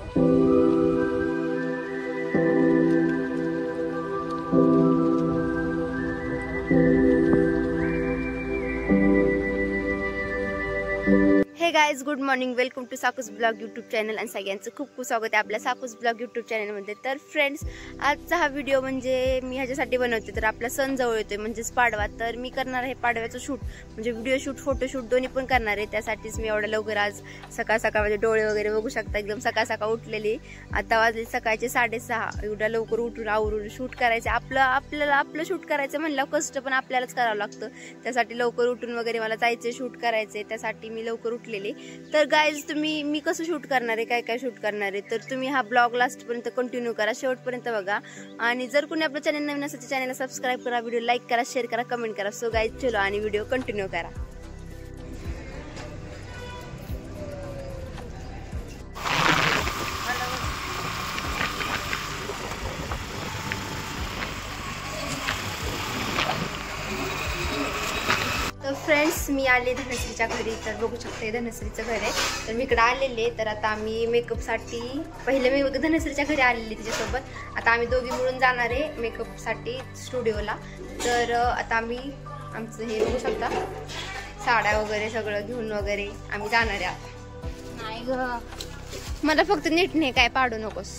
हे guys good morning, welcome to Sakus blog YouTube channel आणि सगळ्यांचं खूप खूप स्वागत आहे आपल्या साकूस ब्लॉग यूट्यूब चॅनलमध्ये। तर फ्रेंड्स, आजचा हा व्हिडिओ म्हणजे मी ह्याच्यासाठी बनवते, तर आपला सण जवळ येतोय म्हणजेच पाडवा। तर मी करणार आहे पाडव्याचं शूट, म्हणजे व्हिडिओ शूट फोटोशूट दोन्ही पण करणार आहे। त्यासाठीच मी एवढ्या लवकर आज सकाळ सकाळ म्हणजे डोळे वगैरे बघू शकता एकदम सकाळ सकाळ उठलेली। आता वाजले सकाळचे 6:30। एवढ्या लवकर उठून आवरून शूट करायचं आपलं शूट करायचं म्हणल्यावर कष्ट पण आपल्यालाच करावं लागतं। त्यासाठी लवकर उठून वगैरे मला जायचं शूट करायचंय, त्यासाठी मी लवकर उठलेली। तर गाइज मी कसं शूट करणार आहे, काय काय शूट करणार आहे, तर तुम्ही हा ब्लॉग लास्ट पर्यंत कंटिन्यू करा, शेवटपर्यंत बघा। आणि जर कोणी आपलं चॅनल नवीन असेल तर चॅनलला सबस्क्राइब करा, व्हिडिओ लाईक करा, शेअर करा, कमेंट करा। सो गाइज चलो आणि व्हिडिओ कंटिन्यू करा। तर फ्रेंड्स, मी आले धनश्रीच्या घरी। तर बघू शकते हे धनश्रीचं घर आहे। तर मी इकडे आलेले, तर आता आम्ही मेकअपसाठी पहिले मी धनश्रीच्या घरी आलेली तिच्यासोबत। आता आम्ही दोघी मिळून जाणार आहे मेकअपसाठी स्टुडिओला। तर आता आम्ही आमचं हे बघू शकता साड्या वगैरे सगळं घेऊन वगैरे आम्ही जाणार आहे आता। नाही ग, मला फक्त नीट नाही काय पाडू नकोस,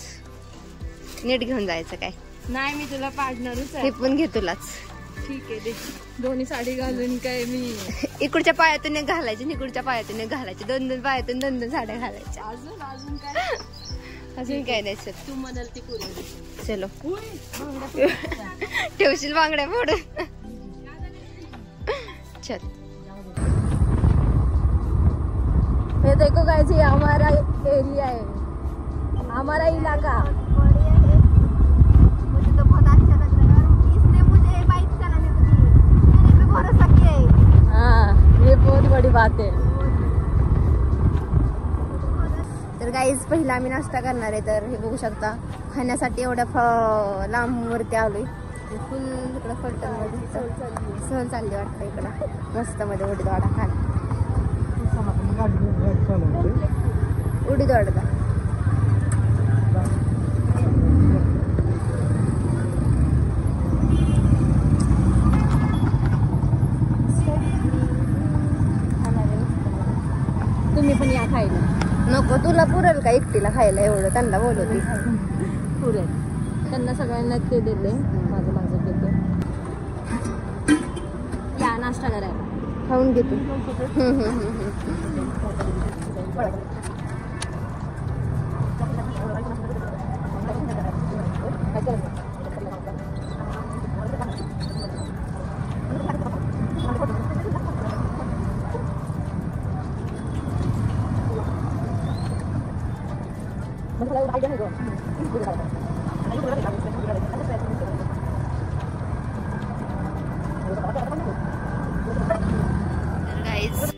नीट घेऊन जायचं काय नाही, मी तुला पाडणारच आहे। हे पण घे तुलाच, ठीक आहे। दोन्ही साडी घालून काय मी इकडच्या पायातून एक घालायची, इकडच्या पायातून एक घालायची, दोन पायातून दोन साड्या घालायच्या। अजून काय अजून काय नाही सर, तू म्हणाल ती करू। चलो ठेवशील बांगड्या फोडून, चल। ये देखो गाइस, ये हमारा एरिया है, हमारा इलाका। मुझे तो बहुत अच्छा लग रहा है और इसने मुझे बाइक चलाने को दी, मेरे पे भरोसा किया है। हाँ, ये बहुत बड़ी बात है। तर गाईज पहिला आम्ही नाश्ता करणार आहे। तर हे बघू शकता खाण्यासाठी एवढ्या लांब वरती आलोय। फुल इकडं फलटण मध्ये सहल चालली वाटतं, इकडं मस्त मध्ये उडीदवाडा खायला, उडीदवाडा। तुम्ही पण या खायला। नको, तुला पुरेल का एकटीला खायला एवढं? त्यांना बोलवते पुरेल, त्यांना सगळ्यांना ते देते, माझं देते। या नाश्ता करायला, खाऊन घे तू।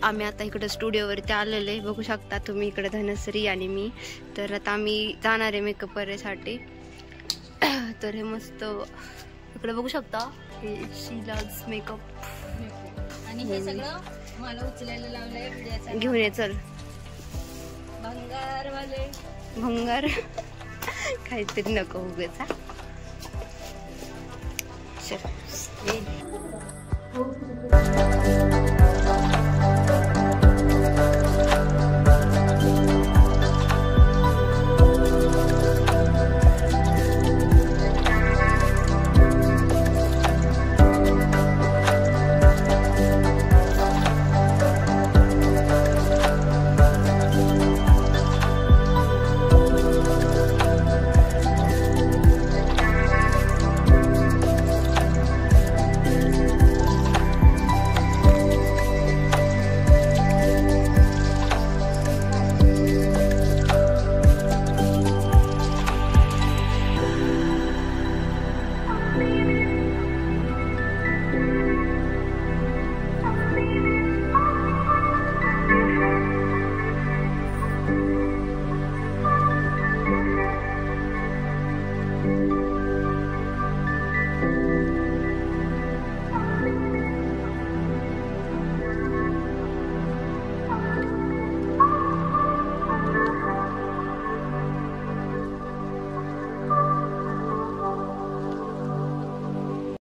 आम्ही आता इकडे स्टुडिओवरती आलेले, बघू शकता तुम्ही इकडे धनश्री आणि मी। तर आता आम्ही जाणार आहे मेकअप करायसाठी। तर हे मस्त इकडे बघू शकता, हे शीलाज मेकअप आणि हे सगळं मला उचलायला लावलंय। घेऊन ये चल, भंगार काहीतरी नको उगाच। चल